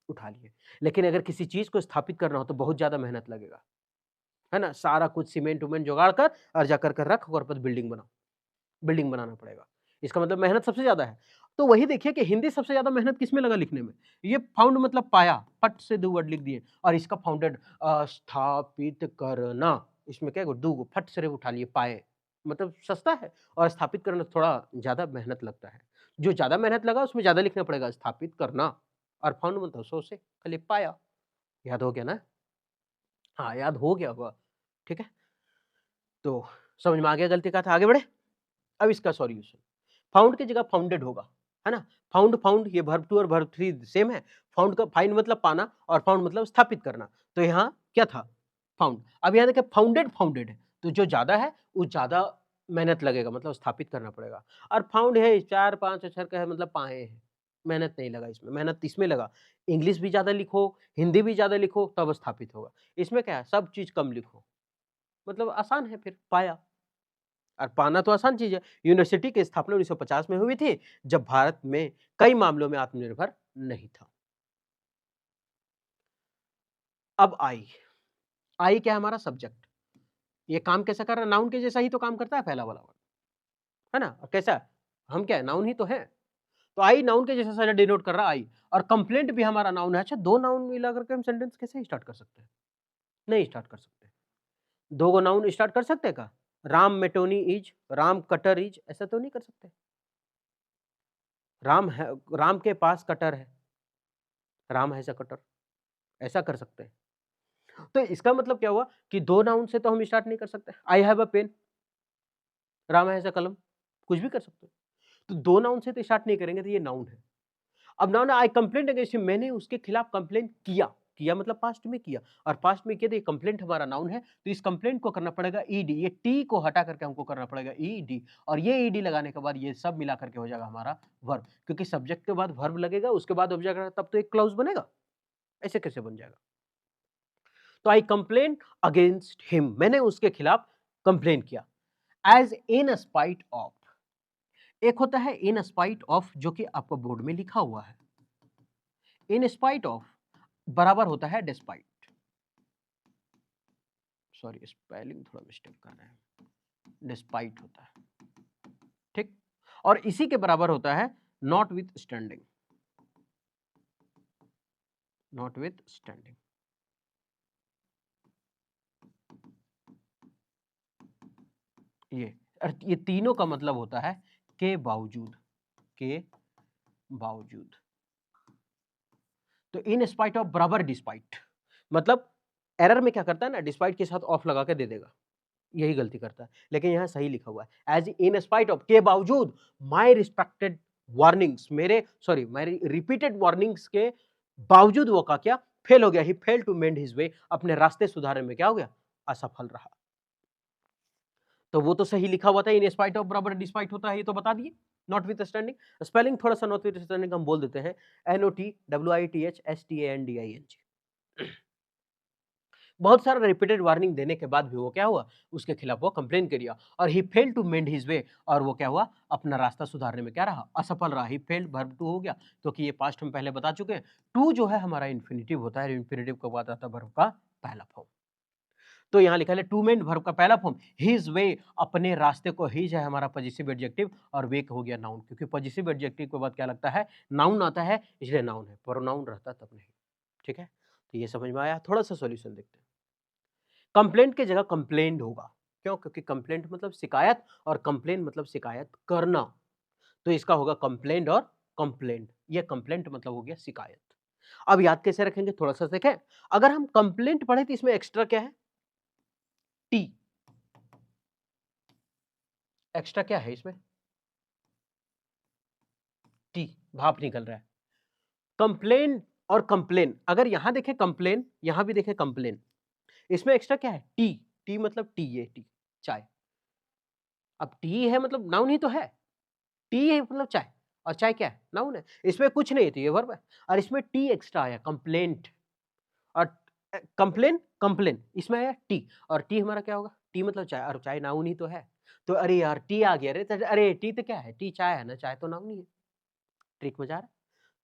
उठा लिए। लेकिन अगर किसी चीज़ को स्थापित करना हो तो बहुत ज़्यादा मेहनत लगेगा, है ना? सारा कुछ सीमेंट-उमेंट जुगाड़ कर और जाकर के रख और बस बिल्डिंग बनाओ, बिल्डिंग बनाना पड़ेगा। इसका मतलब मेहनत सबसे ज़्यादा है। तो वही देखिए कि हिंदी सबसे ज़्यादा मेहनत किसमें लगा लिखने में? ये फाउंड मतलब पाया, फट से 2 वर्ड लिख दिए और इसका फाउंडेड स्थापित करना, इसमें क्या है 2 गो फट से रे उठा लिए पाए, मतलब सस्ता है और स्थापित करना थोड़ा ज़्यादा मेहनत लगता है। जो ज़्यादा मेहनत लगा उसमें ज़्यादा लिखना पड़ेगा, स्थापित करना और फाउंड मतलब सौ से खाली पाया। याद हो गया ना? हाँ, याद हो गया होगा, ठीक है? तो समझ में आ गया गलती कहाँ था, आगे बढ़े? अब इसका सॉल्यूशन, फाउंड की जगह फाउंडेड होगा, है ना? फाउंड फाउंड ये वर्ब 2 और वर्ब 3 सेम है। फाउंड का फाइंड मतलब पाना और फाउंड मतलब स्थापित करना। तो यहाँ क्या था? फाउंड। अब यहाँ देखिए फाउंडेड फाउंडेड है, तो जो ज़्यादा है वो ज़्यादा मेहनत लगेगा, मतलब स्थापित करना पड़ेगा। और फाउंड है 4-5 अक्षर का है, मतलब पाए हैं। मेहनत नहीं लगा इसमें, मेहनत इसमें लगा। इंग्लिश भी ज़्यादा लिखो, हिंदी भी ज़्यादा लिखो तब स्थापित होगा। इसमें क्या है, सब चीज़ कम लिखो, मतलब आसान है फिर पाया। और पाना तो आसान चीज़ है। यूनिवर्सिटी की स्थापना 1950 में हुई थी, जब भारत में कई मामलों में आत्मनिर्भर नहीं था। अब आई, आई क्या है? हमारा सब्जेक्ट। ये काम कैसा कर रहा है? नाउन के जैसा ही तो काम करता है पहला वाला वर्ड, है ना? और कैसा है? हम क्या है? नाउन ही तो है। तो आई नाउन के जैसा सारा डिनोट कर रहा है आई, और कंप्लेंट भी हमारा नाउन है। अच्छा, 2 नाउन मिला करके हम सेंटेंस कैसे स्टार्ट कर सकते हैं? नहीं स्टार्ट कर सकते। 2 गो नाउन स्टार्ट कर सकते हैं क्या? राम मेटोनी इज, राम कटर इज, ऐसा तो नहीं कर सकते। राम है, राम के पास कटर है, राम हैज़ अ कटर, ऐसा कर सकते हैं। तो इसका मतलब क्या हुआ कि 2 नाउन से तो हम स्टार्ट नहीं कर सकते। I have a pen, Ram has a kalam, कुछ भी कर सकते हो। तो 2 नाउन से तो स्टार्ट नहीं करेंगे, तो ये नाउन है। अब noun I complaint against him, मैंने उसके खिलाफ कंप्लेंट किया। किया मतलब पास्ट में किया, और पास्ट में किया तो ये कंप्लेंट हमारा नाउन है, तो इस कंप्लेंट को करना पड़ेगा ईडी, ये टी को हटा करके हमको करना पड़ेगा ईडी, और ये ईडी लगाने के बाद ये सब मिला करके हो जाएगा हमारा वर्ब, क्योंकि सब्जेक्ट के बाद वर्ब लगेगा, उसके बाद ऑब्जेक्ट, तब तो एक क्लॉज बनेगा। ऐसे कैसे बन जाएगा? तो आई कंप्लेन अगेंस्ट हिम, मैंने उसके खिलाफ कंप्लेन किया। एज इन स्पाइट ऑफ, एक होता है इन स्पाइट ऑफ जो कि आपको बोर्ड में लिखा हुआ है। इन स्पाइट ऑफ बराबर होता है डिस्पाइट, सॉरी स्पेलिंग थोड़ा मिस्टेक कर रहे हैं, डिस्पाइट होता है, ठीक। और इसी के बराबर होता है not with standing, not with standing. ये तीनों का मतलब होता है के बावजूद, के बावजूद। तो इन स्पाइट ऑफ बराबर डिस्पाइट, मतलब एरर में क्या करता है ना, डिस्पाइट के साथ ऑफ लगा के दे देगा, यही गलती करता है। लेकिन यहाँ सही लिखा हुआ है एज इन स्पाइट ऑफ, के बावजूद, माई रिस्पेक्टेड वार्निंग्स, मेरे सॉरी मेरी रिपीटेड वार्निंग्स के बावजूद वो का क्या फेल हो गया, he fail to mend his way, अपने रास्ते सुधारने में क्या हो गया, असफल रहा। तो वो तो सही लिखा हुआ था, इन स्पाइट ऑफ बराबर डिस्पाइट होता है, ये तो बता दिए। नॉट विथ स्टैंडिंग स्पेलिंग थोड़ा सा नॉट विथ स्टैंडिंग हम बोल देते हैं NOTWITHSTANDING। बहुत सारा रिपीटेड वार्निंग देने के बाद भी वो क्या हुआ, उसके खिलाफ वो कंप्लेन किया, और he fail to mend his way, और वो क्या हुआ, अपना रास्ता सुधारने में क्या रहा, असफल रहा। ही फेल्ड वर्ब टू हो गया, क्योंकि ये पास्ट हम पहले बता चुके हैं। टू जो है हमारा इन्फिनिटिव होता है, इन्फिनिटिव के बाद आता है वर्ब का पहला फॉर्म। तो यहाँ लिखा है टू मेंड वर्ब का पहला फॉर्म हिज वे, अपने रास्ते को, हिज है हमारा पॉजिटिव एडजेक्टिव, और वे हो गया नाउन, क्योंकि पॉजिटिव एडजेक्टिव के बाद क्या लगता है, नाउन आता है, इसलिए नाउन है, प्रोनाउन रहता तब नहीं। ठीक है, तो ये समझ में आया। थोड़ा सा सॉल्यूशन देखते हैं। कंप्लेंट की जगह कंप्लेंड होगा, क्यों? क्योंकि कंप्लेंट मतलब शिकायत और कंप्लेंट मतलब शिकायत करना, तो इसका होगा कंप्लेंट और कंप्लेंट। ये कंप्लेंट मतलब हो गया शिकायत। अब याद कैसे रखेंगे, थोड़ा सा देखें। अगर हम कंप्लेंट पढ़े तो इसमें एक्स्ट्रा क्या है, टी, एक्स्ट्रा क्या है इसमें, टी, भाप निकल रहा है। कंप्लेन और कंप्लेन, अगर यहां देखें कंप्लेन, यहां भी देखें कंप्लेन, इसमें एक्स्ट्रा क्या है, टी, टी मतलब टी, ये टी चाय। अब टी है मतलब नाउन ही तो है, टी है मतलब चाय, और चाय क्या है, नाउन है, इसमें कुछ नहीं है तो ये वर्ब है, और इसमें टी एक्स्ट्रा आया कंप्लेंट, और कंप्लेन कंप्लेन इसमें आया टी, और टी हमारा क्या होगा, टी मतलब चाय, और चाय नाउन ही तो है। तो अरे यार टी आ गया रे, तो अरे टी तो क्या है, टी चाय है ना, चाय तो नाउन ही है। ट्रिक में जा रहा है।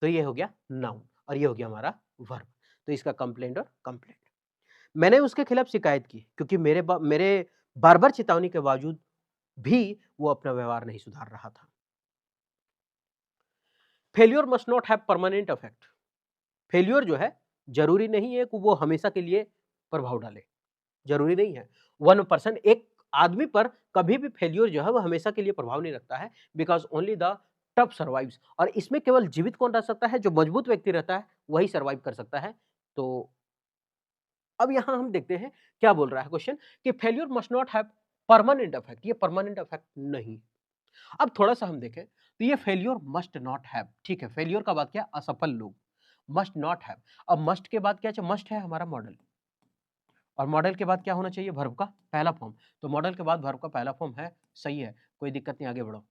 तो ये हो गया नाउन और ये हो गया हमारा वर्ब। तो इसका कंप्लेंट और कंप्लेंट। मैंने उसके खिलाफ शिकायत की क्योंकि मेरे बार-बार चेतावनी के बावजूद भी वो अपना व्यवहार नहीं सुधार रहा था। Failure must not have permanent effect. Failure जो है जरूरी नहीं है कि वो हमेशा के लिए प्रभाव डाले, जरूरी नहीं है। वन पर्सन, एक आदमी पर कभी भी फेल्योर जो है वो हमेशा के लिए प्रभाव नहीं रखता है, because only the tough survives. और इसमें केवल जीवित कौन रह सकता है, जो मजबूत व्यक्ति रहता है वही सर्वाइव कर सकता है। तो अब यहां हम देखते हैं क्या बोल रहा है क्वेश्चन, कि failure must not have permanent effect. ये परमानेंट इफेक्ट नहीं। अब थोड़ा सा हम देखें तो ये फेल्योर मस्ट नॉट हैव, ठीक है, फेल्योर का बाद क्या, असफल लोग, मस्ट नॉट हैव। अब मस्ट के बाद क्या चाहिए, मस्ट है हमारा मॉडल, और मॉडल के बाद क्या होना चाहिए, वर्ब का पहला फॉर्म। तो मॉडल के बाद वर्ब का पहला फॉर्म है, सही है, कोई दिक्कत नहीं, आगे बढ़ो।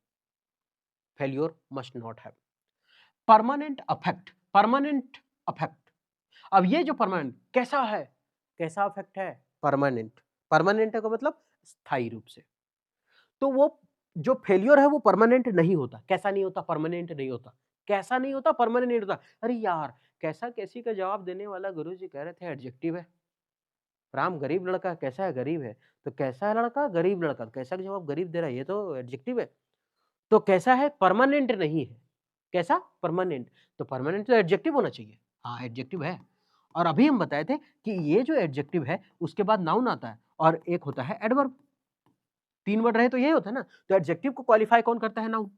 Failure must not have permanent affect, permanent affect. अब ये जो परमानेंट कैसा है, कैसा अफेक्ट है, परमानेंट। परमानेंट है का मतलब स्थायी रूप से। तो वो जो फेल्योर है वो परमानेंट नहीं होता। कैसा नहीं होता, परमानेंट नहीं होता। कैसा नहीं होता, परमानेंट नहीं होता। अरे यार, कैसा कैसी का जवाब देने वाला गुरुजी कह रहे थे एडजेक्टिव है। राम गरीब लड़का, कैसा है, गरीब है। तो कैसा है लड़का, गरीब लड़का, कैसा का जवाब गरीब दे रहा है, ये तो एडजेक्टिव है। तो कैसा है, परमानेंट नहीं है। कैसा, परमानेंट। तो परमानेंट तो एडजेक्टिव होना चाहिए। हाँ, एडजेक्टिव है। और अभी हम बताए थे कि ये जो एडजेक्टिव है उसके बाद नाउन आता है और एक होता है एडवर्ब। 3 वर्ड रहे तो यही होता है ना। तो एडजेक्टिव को क्वालिफाई कौन करता है, नाउन।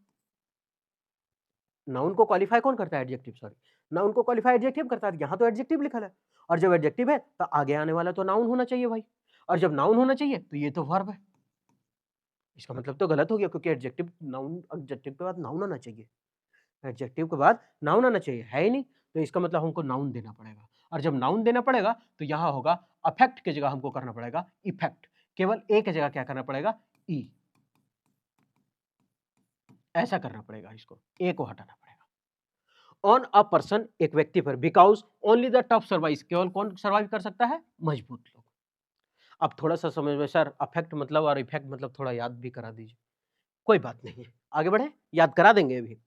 नाउन को क्वालिफाई कौन करता है, एडजेक्टिव, सॉरी। नाउन को क्वालिफाई एडजेक्टिव करता है। यहाँ तो एडजेक्टिव लिखा है, और जब एडजेक्टिव है तो आगे आने वाला तो नाउन होना चाहिए भाई। और जब नाउन होना चाहिए तो ये तो वर्ब है। इसका मतलब तो गलत हो गया, क्योंकि एडजेक्टिव नाउन, एडजेक्टिव के बाद नाउन आना चाहिए। एडजेक्टिव के बाद नाउन आना चाहिए, है ही नहीं। तो इसका मतलब हमको नाउन देना पड़ेगा, और जब नाउन देना पड़ेगा तो यहाँ होगा अफेक्ट की जगह हमको करना पड़ेगा इफेक्ट। केवल ए की जगह क्या करना पड़ेगा, ई। ऐसा करना पड़ेगा, इसको ए को हटाना पड़ेगा। ऑन अ पर्सन, एक व्यक्ति पर, because only the tough survive, केवल कौन सर्वाइव कर सकता है, मजबूत लोग। अब थोड़ा सा समझ में सर, अफेक्ट मतलब और इफेक्ट मतलब थोड़ा याद भी करा दीजिए। कोई बात नहीं है, आगे बढ़े, याद करा देंगे अभी।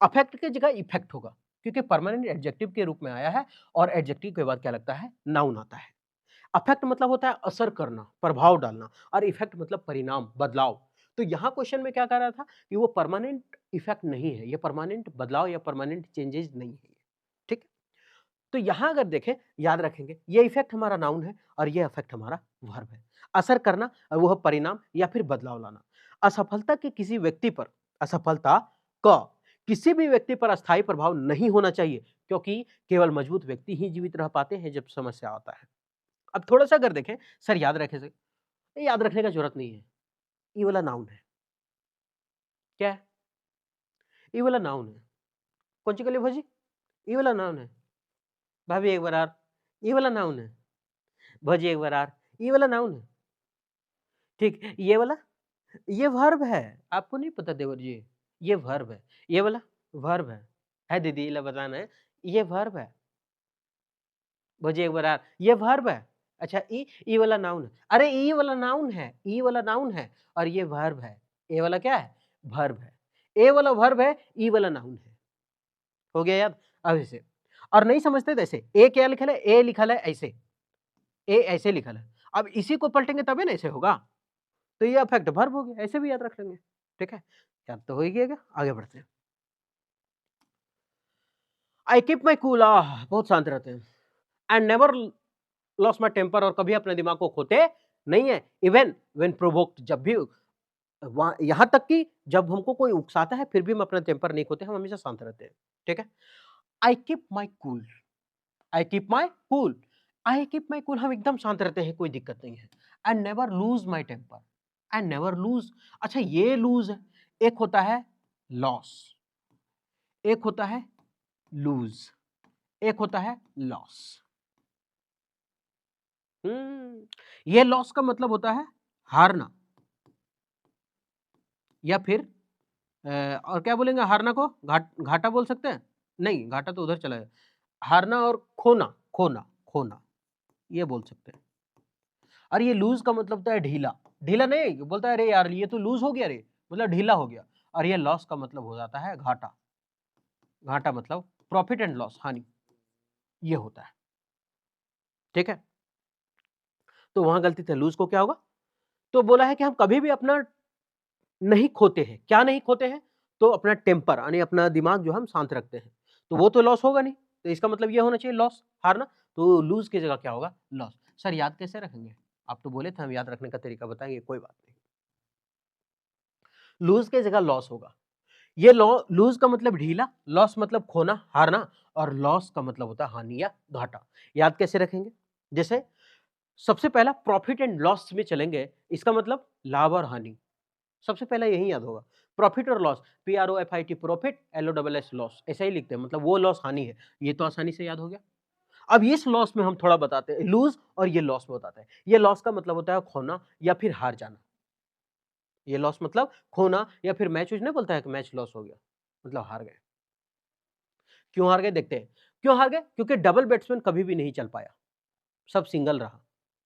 अफेक्ट की जगह इफेक्ट होगा, क्योंकि परमानेंट एडजेक्टिव के रूप में आया है, और एडजेक्टिव के बाद क्या लगता है, नाउन आता है। अफेक्ट मतलब होता है असर करना, प्रभाव डालना, और इफेक्ट मतलब परिणाम, बदलाव। तो यहाँ क्वेश्चन में क्या कह रहा था कि वो परमानेंट इफेक्ट नहीं है, ये परमानेंट बदलाव या परमानेंट चेंजेस नहीं है, ठीक। तो यहाँ अगर देखें, याद रखेंगे, ये इफेक्ट हमारा नाउन है और ये इफेक्ट हमारा वर्ब है। असर करना, और वो परिणाम या फिर बदलाव लाना। असफलता के किसी व्यक्ति पर, असफलता का किसी भी व्यक्ति पर अस्थायी प्रभाव नहीं होना चाहिए, क्योंकि केवल मजबूत व्यक्ति ही जीवित रह पाते हैं जब समस्या आता है। अब थोड़ा सा अगर देखें, सर याद रखे से, याद रखने का जरूरत नहीं है। ये वाला नाउन है, क्या है, ये वाला नाउन है। कौन सी गली भोजी, ये वाला नाउन है। भाभी एक बार और, ये वाला नाउन है। भोजी एक बार और, ये वाला नाउन है। ठीक, ये वाला, ये वर्ब है। आपको नहीं पता देवर जी, ये वर्ब है। ये वाला वर्ब है दीदी, ला बताना है, ये वर्ब है। भोजी एक बार और, ये वर्ब है। अच्छा, ई वाला नाउन है। अरे ई वाला नाउन है, ई वाला नाउन है, और ये वर्ब है। ए वाला क्या है, वर्ब है। ए वाला वर्ब है, ई वाला नाउन है। हो गया याद। अब ऐसे, और नहीं समझते तो ऐसे, ए क्या लिखा है, ए लिखा है ऐसे, ए ऐसे लिखा है। अब इसी को पलटेंगे तभी ना ऐसे होगा। तो ये अफेक्ट वर्ब हो गया, ऐसे भी याद रख लेंगे, ठीक है। याद तो हो ही गया, आगे बढ़ते हैं। आई कीप माई कूल, बहुत शांत रहते हैं। And never loss my temper, और कभी अपने दिमाग को खोते नहीं है। इवन व्हेन प्रोवोक्ड, जब भी यहाँ तक कि जब हमको कोई उकसाता है फिर भी हम अपना टेम्पर नहीं खोते, हम हमेशा शांत रहते हैं, ठीक है। I keep my cool, I keep my cool, I keep my cool, हम एकदम शांत रहते हैं, कोई दिक्कत नहीं है। And never lose my temper, and never lose. अच्छा, ये लूज है, एक होता है लॉस, एक होता है लूज, एक होता है लॉस। ये लॉस का मतलब होता है हारना, या फिर और क्या बोलेंगे, हारना को घाटा बोल सकते हैं। नहीं, घाटा तो उधर चला है। हारना और खोना, खोना खोना, ये बोल सकते हैं। और ये लूज का मतलब होता है ढीला, ढीला नहीं, बोलता है अरे यार ये तो लूज हो गया रे, मतलब ढीला हो गया। और ये लॉस का मतलब हो जाता है घाटा। घाटा मतलब प्रॉफिट एंड लॉस, हानि, ये होता है। ठीक है, तो वहां गलती थी। लूज को क्या होगा, तो बोला है कि हम कभी भी अपना नहीं खोते हैं। क्या नहीं खोते हैं, तो अपना टेम्पर यानी अपना दिमाग जो हम शांत रखते हैं, तो वो तो लॉस होगा नहीं। तो इसका मतलब ये होना चाहिए लॉस, हारना। तो लूज की जगह क्या होगा, लॉस। सर याद कैसे रखेंगे, आप तो बोले थे हम याद रखने का तरीका बताएंगे, कोई बात नहीं। लूज की जगह लॉस होगा। ये लूज का मतलब ढीला, लॉस मतलब खोना, हारना, और लॉस का मतलब होता है हानि या घाटा। याद कैसे रखेंगे, जैसे सबसे पहला प्रॉफिट एंड लॉस में चलेंगे, इसका मतलब लाभ और हानि। सबसे पहला यही याद होगा, प्रॉफिट और loss, PROFIT profit, LOSS loss, ऐसा ही लिखते हैं, मतलब वो लॉस हानि है। ये तो आसानी से याद हो गया। अब इस लॉस में हम थोड़ा बताते हैं, लूज और ये लॉस में बताते हैं। ये लॉस का मतलब होता है खोना या फिर हार जाना। ये लॉस मतलब खोना, या फिर मैच नहीं बोलता है कि मैच लॉस हो गया, मतलब हार गए। क्यों हार गए देखते हैं। क्यों हार गए, क्योंकि डबल बैट्समैन कभी भी नहीं चल पाया, सब सिंगल रहा।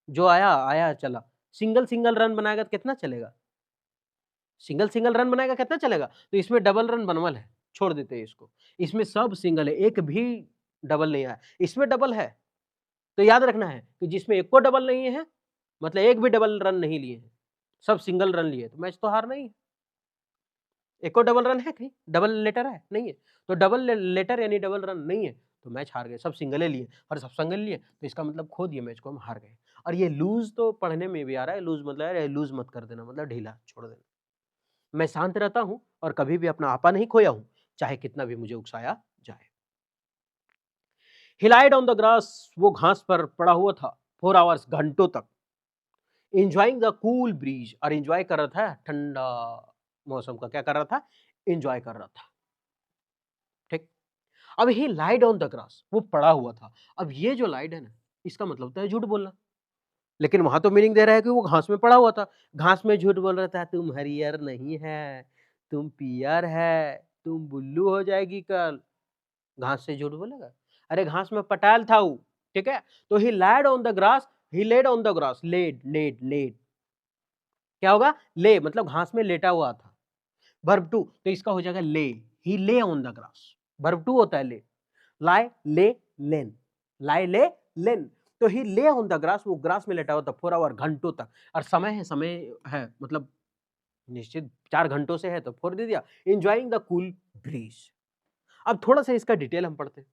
जो आया आया चला। सिंगल सिंगल रन बनाएगा तो कितना चलेगा, सिंगल सिंगल रन बनाएगा कितना चलेगा। तो इसमें डबल रन बनवल है, छोड़ देते हैं इसको। इसमें सब सिंगल है, एक भी डबल नहीं आया, इसमें डबल है। तो याद रखना है कि जिसमें एक को डबल नहीं है, मतलब एक भी डबल रन नहीं लिए हैं, सब सिंगल रन लिए, तो मैच तो हार नहीं है। एक और डबल रन है कहीं, डबल लेटर है नहीं है, तो डबल लेटर यानी डबल रन नहीं है, तो मैच हार गए। सब सिंगल लिए और सब सिंगल लिए, तो इसका मतलब खो दिए मैच को, हम हार गए। और ये लूज तो पढ़ने में भी आ रहा है, लूज मतलब है लूज मत कर देना, मतलब ढीला छोड़ देना। मैं शांत रहता हूं और कभी भी अपना आपा नहीं खोया हूं, चाहे कितना भी मुझे उकसाया जाए। हिलाइड ऑन द ग्रास, वो घास पर पड़ा हुआ था 4 आवर्स, घंटों तक। एंजॉइंग द कूल ब्रीज, और एंजॉय कर रहा था ठंडा मौसम का, क्या कर रहा था, एंजॉय कर रहा था। ठीक। अब ही लाइड ऑन द ग्रास, वो पड़ा हुआ था। अब ये जो लाइड है ना, इसका मतलब होता है झूठ बोलना। लेकिन वहां तो मीनिंग दे रहा है कि वो घास में पड़ा हुआ था, घास में झूठ बोल रहा था, तुम हरियर नहीं है, तुम पियर है, तुम बुल्लू हो जाएगी कल। घास से झूठ बोलेगा, अरे घास में पटाल था वो। ठीक है, तो he laid on the grass, he laid on the grass, laid laid laid, क्या होगा, ले मतलब घास में लेटा हुआ था। वर्ब टू, तो इसका हो जाएगा lay, he lay on the grass. Verb two होता है ले, लाई ले लेन, लाई ले लेन। तो ही ले ऑन द ग्रास, वो ग्रास में लेटा हुआ था 4 आवर, घंटों तक। और समय है, समय है मतलब निश्चित 4 घंटों से है, तो 4 दे दिया। Enjoying the cool bridge. अब थोड़ा सा इसका डिटेल हम पढ़ते हैं।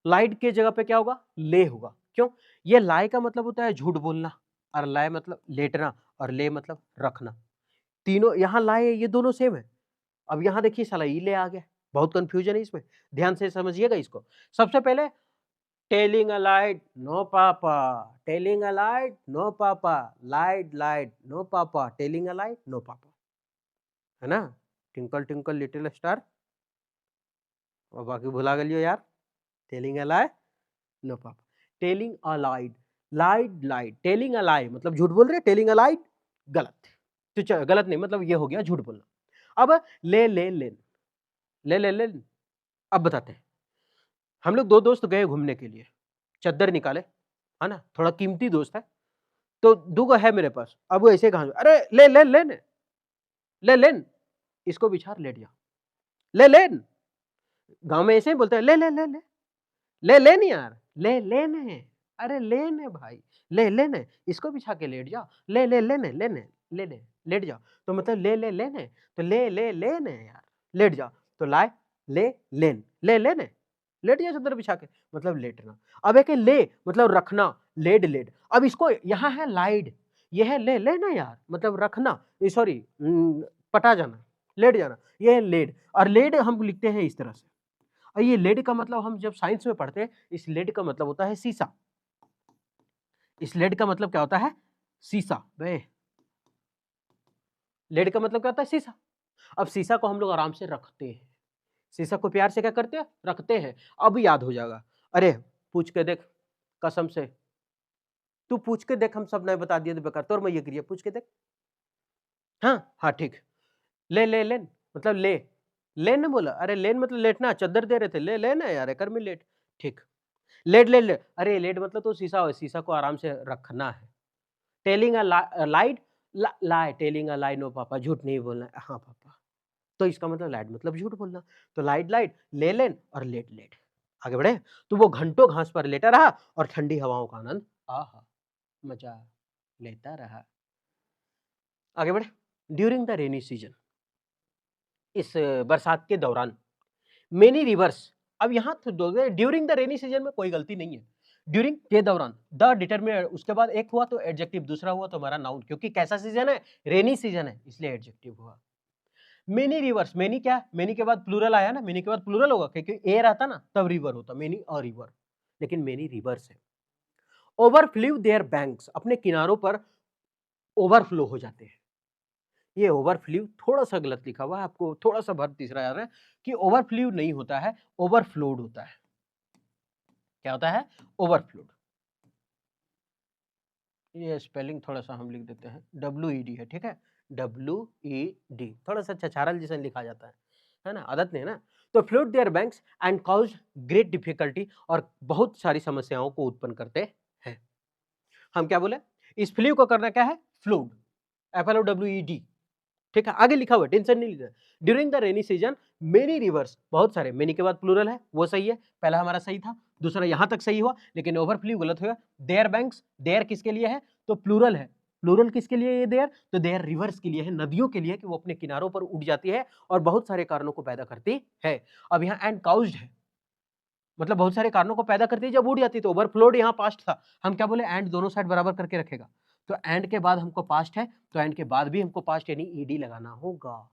लाइड के जगह पे क्या होगा, ले होगा। क्यों, ये लाई का मतलब होता है झूठ बोलना, और लाई मतलब लेटना, और ले मतलब रखना। तीनों यहाँ लाए, ये दोनों सेम है। अब यहाँ देखिए साला ई ले आ गया, बहुत कंफ्यूजन है इसमें, ध्यान से समझिएगा इसको। सबसे पहले टेलिंग अ लाइट नो पापा, टेलिंग अ लाइट नो पापा, लाइट लाइट नो पापा, टेलिंग अ लाइट नो पापा, है ना। ट्विंकल ट्विंकल लिटिल स्टार, और बाकी भुला गलियो यार। टेलिंग अ लाई नो पापा, telling a light, light light, telling a lie मतलब झूठ बोल रहे, टेलिंग अ लाइट गलत। तो गलत नहीं, मतलब ये हो गया झूठ बोलना। अब ले ले लेन, ले ले लेन। अब बताते हैं, हम लोग 2 दोस्त गए घूमने के लिए, चद्दर निकाले, है ना, थोड़ा कीमती दोस्त है, तो 2 है मेरे पास। अब वो ऐसे कहा, अरे ले ले लेन, ले लेन, इसको बिछा लेट जा, ले लेन। गांव में ऐसे ही बोलते हैं, ले ले ले ले, ले लेन यार, ले लेने, अरे लेने भाई, ले लेने, इसको बिछा के लेट जाओ, ले ले लेने लेने लेने, लेट जाओ। तो मतलब ले ले लेने, तो ले लेने यार, लेट जाओ। तो लाए ले लेन, ले लेने, लेट जाओ चद्दर बिछा के, मतलब लेटना। अब एक है ले मतलब रखना, लेड लेड। अब इसको यहाँ है लाइड, ये है ले लेना यार, मतलब रखना, सॉरी पटा जाना, लेट जाना, ये है लेड। और लेड हम लिखते हैं इस तरह से। और ये लेड का मतलब हम जब साइंस में पढ़ते हैं, इस लेड का मतलब होता है शीशा। इस लेड का मतलब क्या होता है, शीशा। बे लेड का मतलब क्या होता है, शीशा। अब शीशा को हम लोग आराम से रखते हैं, शीशा को प्यार से क्या करते हैं, रखते हैं। अब याद हो जाएगा, अरे पूछ के देख, कसम से तू पूछ के देख, हम सब नहीं बता दिए तो बेकार, तो मैं ये करिए, पूछ के देख। हाँ हाँ ठीक, ले ले लेन मतलब ले, लेन बोला, अरे लेन मतलब लेटना, चद्दर दे रहे थे, ले लेना यार, एक में लेट। ठीक, लेट लेट, अरे लेट मतलब तो शीशा हो, शीशा को आराम से रखना है। Telling a light lie, telling a lie, no papa, झूठ नहीं बोलना है। हाँ पापा। तो इसका मतलब लाइड मतलब झूठ बोलना। तो लाइड लाइड, ले लेन और लेट लेट। आगे बढ़े? तो वो घंटों घास पर लेटा रहा और ठंडी हवाओं का आनंद आहा! मजा लेता रहा। आगे बढ़े? ड्यूरिंग द रेनी सीजन, इस बरसात के दौरान मेनी रिवर्स, अब यहाँ तो ड्यूरिंग द रेनी सीजन में कोई गलती नहीं है। ड्यूरिंग के दौरान, द डिटरमिनर उसके बाद एक हुआ तो एडजेक्टिव, दूसरा हुआ तो हमारा नाउन, क्योंकि कैसा सीजन है? रेनी सीजन है, इसलिए एडजेक्टिव हुआ। मेनी रिवर्स, मेनी क्या है? मेनी के बाद प्लूरल आया ना, मेनी के बाद प्लूरल होगा क्योंकि ए रहता ना तब रिवर होता, मेनी अ रिवर, लेकिन मेनी रिवर्स है। ओवरफ्लो देयर बैंक्स, अपने किनारों पर ओवरफ्लो हो जाते हैं। ये ओवरफ्लो थोड़ा सा गलत लिखा हुआ है, आपको थोड़ा सा वर्ब तीसरा याद है कि ओवरफ्लो नहीं होता है, ओवरफ्लोड होता है। क्या होता है? ओवरफ्लोड। ये स्पेलिंग थोड़ा सा हम लिख देते हैं, WED है, ठीक है? WED, थोड़ा सा छछारल जैसा लिखा जाता है ना? आदत नहीं है ना? तो flood their banks and caused great difficulty, और बहुत सारी समस्याओं को उत्पन्न करते हैं। हम क्या बोले? इस फ्लू को करना क्या है? फ्लूड, FLOWED, ठीक है? आगे लिखा हुआ है, टेंशन नहीं लेना। During the rainy season many reverse, बहुत सारे, मेनी के बाद प्लूरल है, वो सही है, पहला हमारा सही था, दूसरा यहां तक सही हुआ, लेकिन ओवरफ्लो गलत हुआ। देयर बैंक्स, देयर किसके लिए है? तो प्लूरल है। प्लूरल किसके लिए ये देयर? तो देयर रिवर्स के लिए है, नदियों के लिए, कि वो अपने किनारों पर उठ जाती है और बहुत सारे कारणों को पैदा करती है। अब यहाँ एंड काउज्ड है, मतलब बहुत सारे कारणों को पैदा करती है, जब उड़ जाती है तो ओवरफ्लोड यहाँ पास्ट था, हम क्या बोले? एंड दोनों साइड बराबर करके रखेगा, तो एंड के बाद हमको पास्ट है, तो एंड के बाद भी हमको पास्ट यानी ईडी लगाना होगा।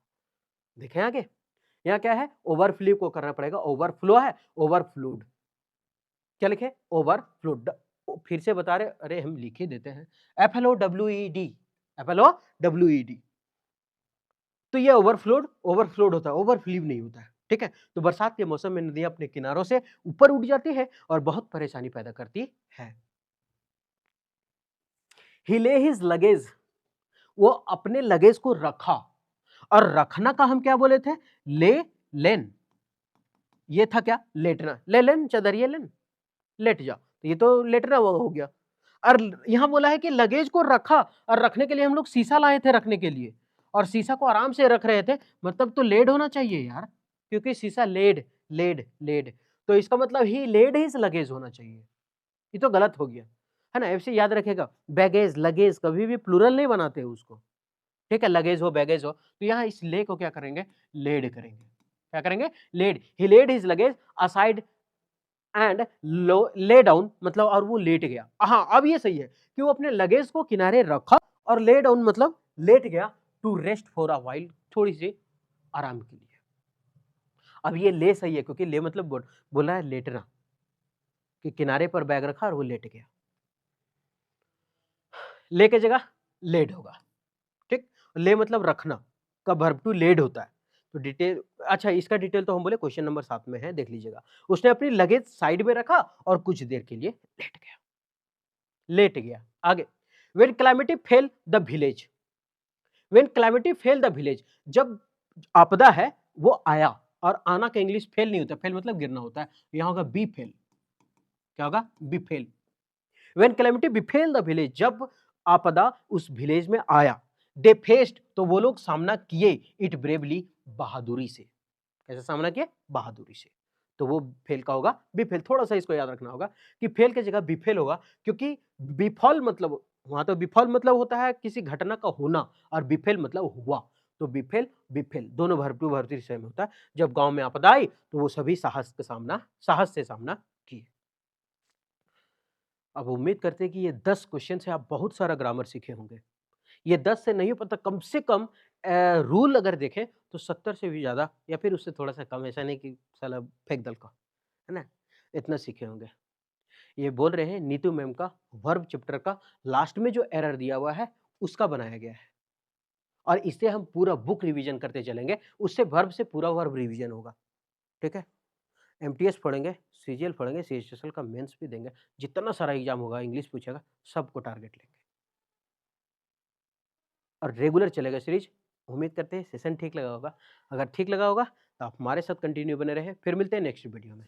देखें आगे, यहाँ क्या है? ओवरफ्लो को करना पड़ेगा, ओवरफ्लो है, ओवरफ्लोड, क्या लिखे? ओवरफ्लोड। फिर से बता रहे, अरे हम लिखे देते हैं, FLOWED, FLOWED। तो ये ओवरफ्लोड, ओवरफ्लोड होता है, ओवरफ्लो नहीं होता है, ठीक है? तो बरसात के मौसम में नदियां अपने किनारों से ऊपर उठ जाती है और बहुत परेशानी पैदा करती है। ही ले हिज लगेज, वो अपने लगेज को रखा, और रखना का हम क्या बोले थे? ले लेन। ये था क्या? लेटना, ले लेन चादर, ये लेन, लेट जा, तो ये तो लेटना हो गया। और यहां बोला है कि लगेज को रखा, और रखने के लिए हम लोग शीशा लाए थे रखने के लिए, और शीशा को आराम से रख रहे थे, मतलब तो लेड होना चाहिए यार, क्योंकि शीशा लेड, लेड लेड, तो इसका मतलब ही लेड हिज लगेज होना चाहिए, ये तो गलत हो गया, है ना? ऐसे याद रखेगा, बैगेज लगेज कभी भी प्लूरल नहीं बनाते उसको, ठीक है? लगेज हो बैगेज हो, तो यहाँ इस ले को क्या करेंगे? लेड करेंगे। क्या करेंगे? Laid, he laid his luggage aside and lay down, मतलब और वो लेट गया। हाँ, अब ये सही है कि वो अपने लगेज को किनारे रखा और ले डाउन मतलब लेट गया, to rest for a while, थोड़ी सी आराम के लिए। अब ये ले सही है क्योंकि ले मतलब बोला है लेटना, कि किनारे पर बैग रखा और वो लेट गया। ले के जगह लेड होगा, ठीक? ले मतलब रखना का वर्ब टू लेड होता है। तो डिटेल, अच्छा इसका डिटेल तो हम बोले क्वेश्चन नंबर 7 में है, देख लीजिएगा। उसने अपनी लगेज साइड में रखा और कुछ देर के लिए लेट गया। आगे, when calamity fail the village, when calamity fail the village, जब आपदा है वो आया, और आना का इंग्लिश फेल नहीं होता, फेल मतलब गिरना होता है, यहाँ होगा बी फेल। क्या होगा? Befell. When calamity befell the village, जब आपदा उस विलेज में आया, दे फेस्ड, तो वो लोग सामना किए, इट ब्रेवली, बहादुरी से। कैसे सामना किए? बहादुरी से। तो वो फेल का होगा बिफेल, थोड़ा सा इसको याद रखना होगा कि फेल की जगह बिफेल होगा, क्योंकि बिफॉल मतलब, वहां तो बिफॉल मतलब होता है किसी घटना का होना, और बिफेल मतलब हुआ, तो बिफेल बिफेल दोनों वर्ब टू वर्ब सेम होता है। जब गांव में आपदा आई तो वो सभी साहस से सामना किए। अब उम्मीद करते हैं कि ये 10 क्वेश्चन से आप बहुत सारा ग्रामर सीखे होंगे। ये 10 से नहीं पता, कम से कम रूल अगर देखें तो 70 से भी ज़्यादा, या फिर उससे थोड़ा-सा कम, ऐसा नहीं कि साला फेंक दल का, है ना? इतना सीखे होंगे। ये बोल रहे हैं नीतू मैम का वर्ब चैप्टर का लास्ट में जो एरर दिया हुआ है, उसका बनाया गया है, और इससे हम पूरा बुक रिवीजन करते चलेंगे, उससे वर्ब से पूरा वर्ब रिवीजन होगा, ठीक है? एमटीएस पढ़ेंगे, सीजीएल पढ़ेंगे, सीएचएसएल का मेंस भी देंगे, जितना सारा एग्जाम होगा, इंग्लिश पूछेगा, सबको टारगेट लेंगे। और रेगुलर चलेगा सीरीज। उम्मीद करते हैं सेशन ठीक लगा होगा। अगर ठीक लगा होगा तो आप हमारे साथ कंटिन्यू बने रहें। फिर मिलते हैं नेक्स्ट वीडियो में।